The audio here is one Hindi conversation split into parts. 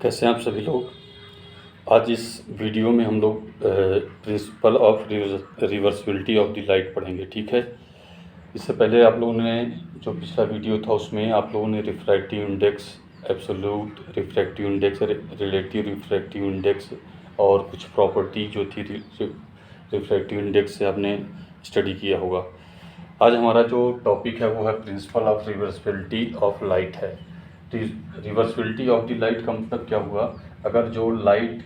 कैसे हैं आप सभी लोग। आज इस वीडियो में हम लोग principal of reversibility of the light पढ़ेंगे। ठीक है, इससे पहले आप लोगों ने जो पिछला वीडियो था उसमें आप लोगों ने refractive index, absolute refractive index, relative refractive index और कुछ प्रॉपर्टी जो थी रिफ्रैक्टिव इंडेक्स से आपने स्टडी किया होगा। आज हमारा जो टॉपिक है वो है principal of reversibility of light है। रिवर्सिबिलिटी ऑफ द लाइट का मतलब क्या हुआ, अगर जो light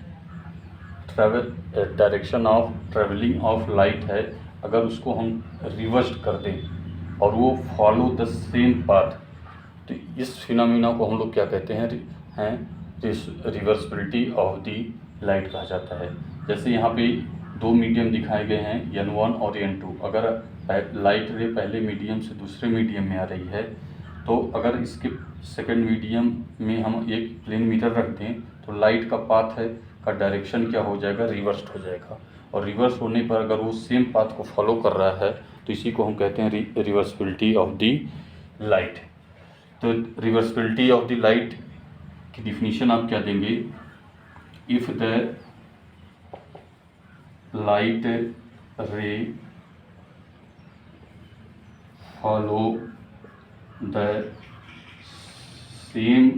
direction of travelling of light है, अगर उसको हम रिवर्स कर दें और वो फॉलो द सेम पाथ, तो इस फिनोमिना को हम लोग क्या कहते हैं रिवर्सिबिलिटी ऑफ द लाइट कहा जाता है। जैसे यहाँ पे दो मीडियम दिखाए गए हैं n1 और n2। अगर लाइट रे पहले मीडियम से दूसरे मीडियम में आ रही है, तो अगर इसके सेकंड मीडियम में हम एक प्लेन मिरर रख दें तो लाइट का पाथ है का डायरेक्शन क्या हो जाएगा, रिवर्स हो जाएगा। और रिवर्स होने पर अगर वो सेम पाथ को फॉलो कर रहा है तो इसी को हम कहते हैं रिवर्सिबिलिटी ऑफ द लाइट। तो रिवर्सिबिलिटी ऑफ द लाइट की डिफिनीशन आप क्या देंगे, इफ़ द लाइट रे फॉलो द सेम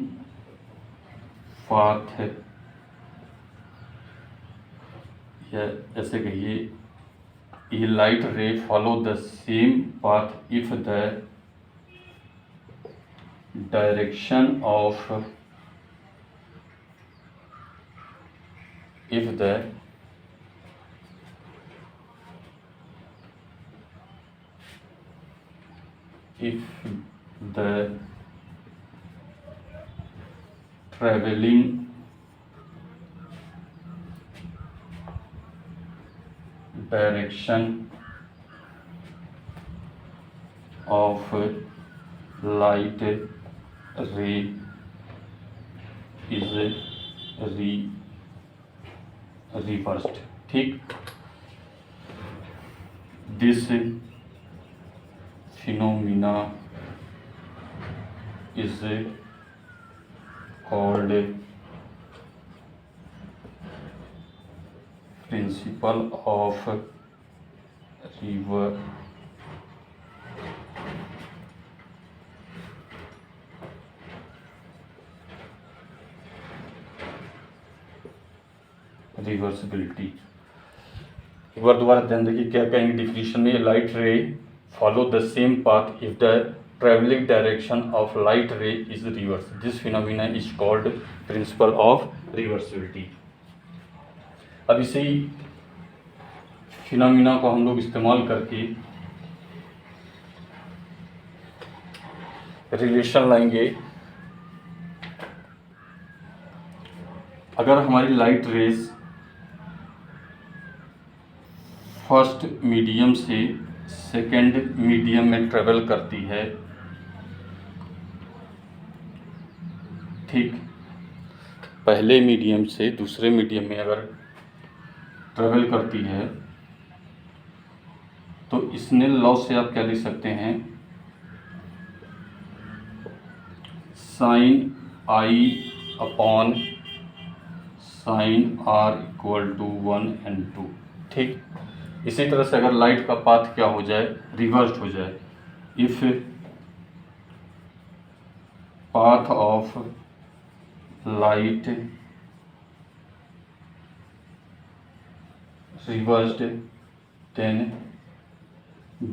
पाथ, या ऐसे कहिए ये लाइट रे follow the same path if the direction of if the traveling direction of light ray is reversed। ठीक, this phenomena is called principle of reversibility. एक बार दोबारा ध्यान देखिए क्या कहेंगे डिफिनीशन में, लाइट रे follow the same path if the travelling direction of light रे is reverse, this phenomena is called principal of reversibility. अब इसी फिनोमिना को हम लोग इस्तेमाल करके रिलेशन लाएंगे। अगर हमारी लाइट रेज फर्स्ट मीडियम से सेकेंड मीडियम में ट्रेवल करती है, ठीक, पहले मीडियम से दूसरे मीडियम में अगर ट्रेवल करती है तो स्नेल लॉ से आप क्या लिख सकते हैं, sine i upon sine r equal to 1/2। ठीक, इसी तरह से अगर लाइट का पाथ क्या हो जाए, रिवर्स हो जाए, if path of light reversed then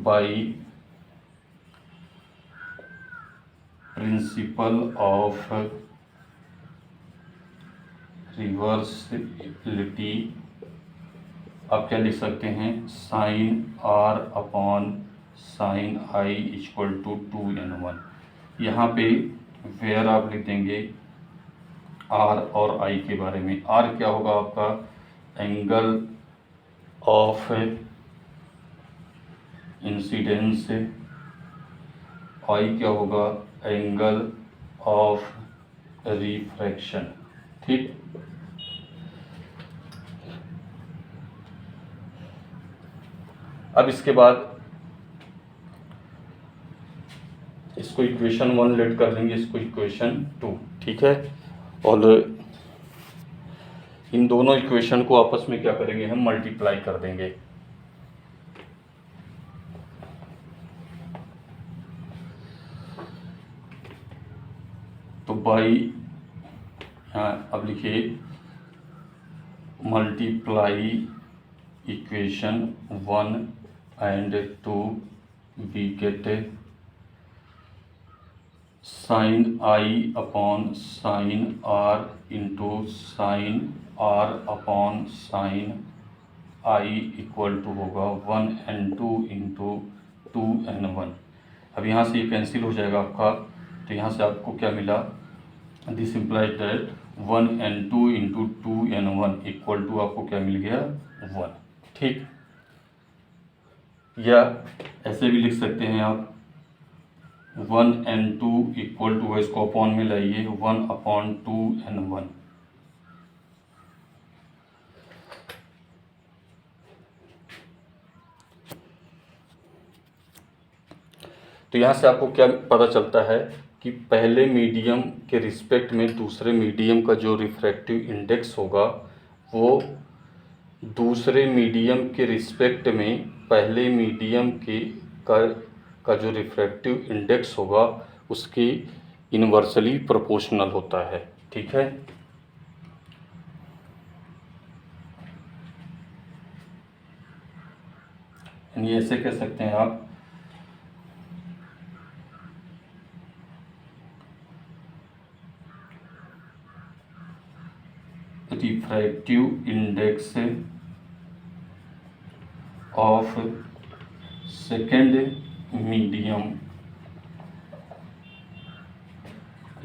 by principle of reversibility, आप क्या लिख सकते हैं, sine r upon sine i equal to 2n1। यहाँ पे वेयर आप लिख देंगे आर और आई के बारे में। आर क्या होगा आपका, एंगल ऑफ इंसिडेंस, आई क्या होगा, एंगल ऑफ रिफ्रैक्शन। ठीक, अब इसके बाद इसको इक्वेशन 1 लेट कर लेंगे, इसको इक्वेशन 2। ठीक है, और इन दोनों इक्वेशन को आपस में क्या करेंगे, हम मल्टीप्लाई कर देंगे। तो बाई, यहाँ अब लिखिए multiply equation 1 and 2, we get sin I upon sin R into sin R upon sin I equal to होगा 1n2 इंटू 2n1। अब यहाँ से ये कैंसिल हो जाएगा आपका, तो यहाँ से आपको क्या मिला, this implies that 1n2 into 2n1 equal to आपको क्या मिल गया, 1। ठीक, या ऐसे भी लिख सकते हैं आप 1n2 इक्वल टू, इसको अपॉन में लाइए 1/2n1। तो यहाँ से आपको क्या पता चलता है कि पहले मीडियम के रिस्पेक्ट में दूसरे मीडियम का जो रिफ्रैक्टिव इंडेक्स होगा, वो दूसरे मीडियम के रिस्पेक्ट में पहले मीडियम के का जो रिफ्रैक्टिव इंडेक्स होगा उसकी इन्वर्सली प्रोपोर्शनल होता है। ठीक है, यानी ऐसे कह सकते हैं आप refractive index of second medium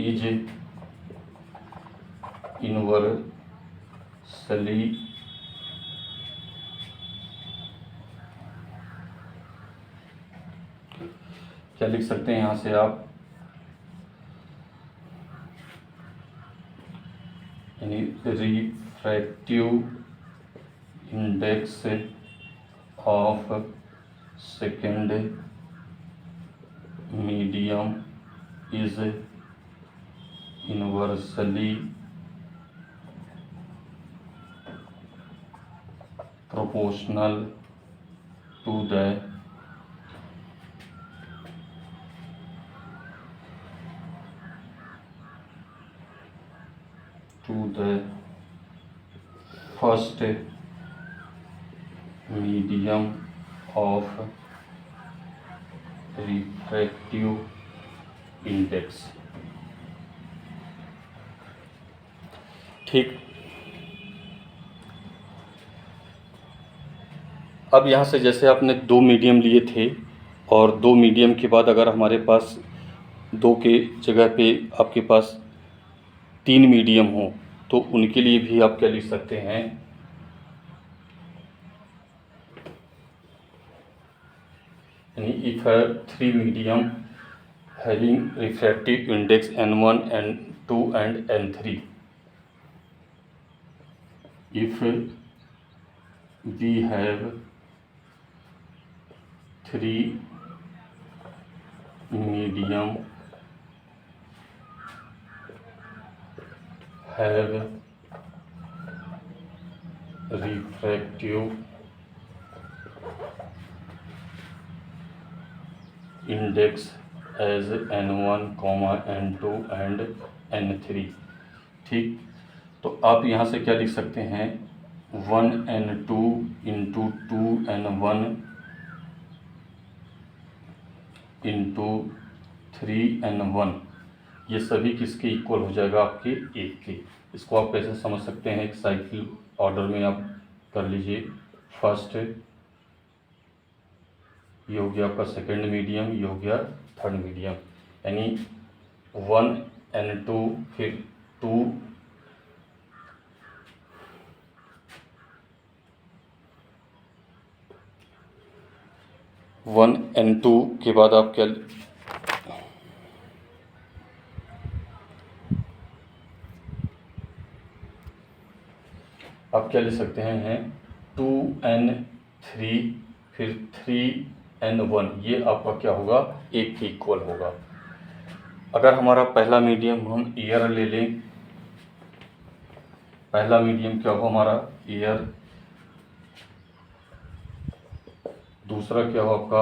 is inversely क्या लिख सकते हैं यहाँ से आप, यानी refractive index of second medium is inversely proportional to the first medium of refractive index. ठीक, अब यहाँ से जैसे आपने दो मीडियम लिए थे और दो मीडियम के बाद अगर हमारे पास दो के जगह पे आपके पास तीन मीडियम हो, तो उनके लिए भी आप क्या लिख सकते हैं, यानी if three medium having refractive index n1 n2 and n3, if we have three medium have refractive index as n1, n2 and n3। ठीक, तो आप यहाँ से क्या लिख सकते हैं, 1n2 into 2n1 into 3n1, ये सभी किसके इक्वल हो जाएगा, आपके एक के। इसको आप कैसे समझ सकते हैं, एक साइकिल ऑर्डर में आप कर लीजिए। फर्स्ट ये हो गया आपका सेकेंड मीडियम, ये हो गया थर्ड मीडियम, यानी 1n2 फिर 2 1n2 के बाद आप क्या ले सकते हैं 2n3 फिर 3n1, ये आपका क्या होगा, एक के इक्वल होगा। अगर हमारा पहला मीडियम हम ईयर ले लें, पहला मीडियम क्या हो हमारा, एयर। दूसरा क्या हो आपका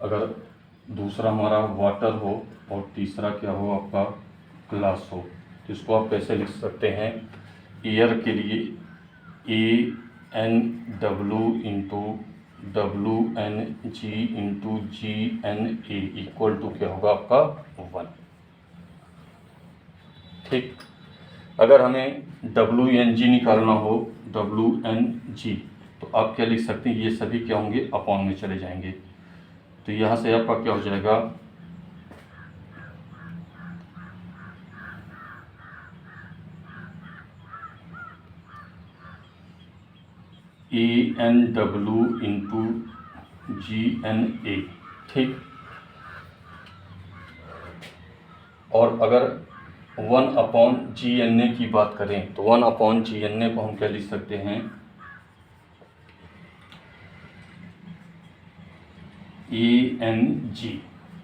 अगर दूसरा हमारा वाटर हो और तीसरा क्या हो आपका ग्लास हो, तो इसको आप कैसे लिख सकते हैं, एयर के लिए ANW into WNG into GNA equal to क्या होगा आपका 1। ठीक, अगर हमें WNG निकालना हो, WNG, तो आप क्या लिख सकते हैं, ये सभी क्या होंगे अपॉन में चले जाएंगे। तो यहाँ से आपका क्या हो जाएगा, ANW इंटू GNA। ठीक, और अगर 1/GNA की बात करें तो 1/GNA को हम क्या लिख सकते हैं, ANG।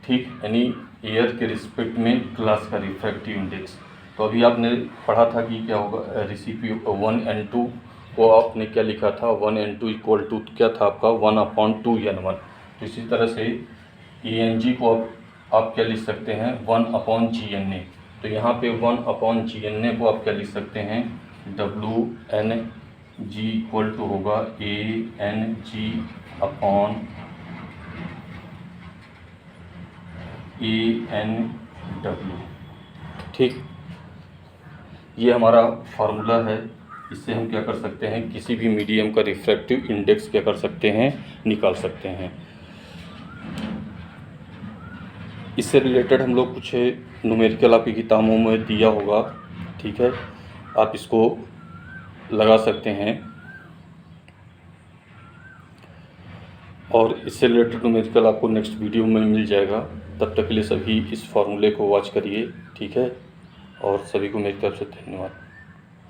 ठीक, यानी एयर के रिस्पेक्ट में ग्लास का रिफ्रैक्टिव इंडेक्स। तो अभी आपने पढ़ा था कि क्या होगा, रेसिपी 1N2 को आपने क्या लिखा था, 1N2 इक्वल टू क्या था आपका 1/2N1। तो इसी तरह से ANG को आप क्या लिख सकते हैं 1/GNA। तो यहाँ पे 1/GNA को आप क्या लिख सकते हैं, WNG इक्वल टू होगा ANG अपॉन ANW। ठीक, ये हमारा फार्मूला है। इससे हम क्या कर सकते हैं, किसी भी मीडियम का रिफ्रैक्टिव इंडेक्स क्या कर सकते हैं, निकाल सकते हैं। इससे रिलेटेड हम लोग कुछ न्यूमेरिकल आपकी किताबों में दिया होगा। ठीक है, आप इसको लगा सकते हैं और इससे रिलेटेड न्यूमेरिकल आपको नेक्स्ट वीडियो में मिल जाएगा। तब तक के लिए सभी इस फार्मूले को वॉच करिए। ठीक है, और सभी को मेरी तरफ से धन्यवाद।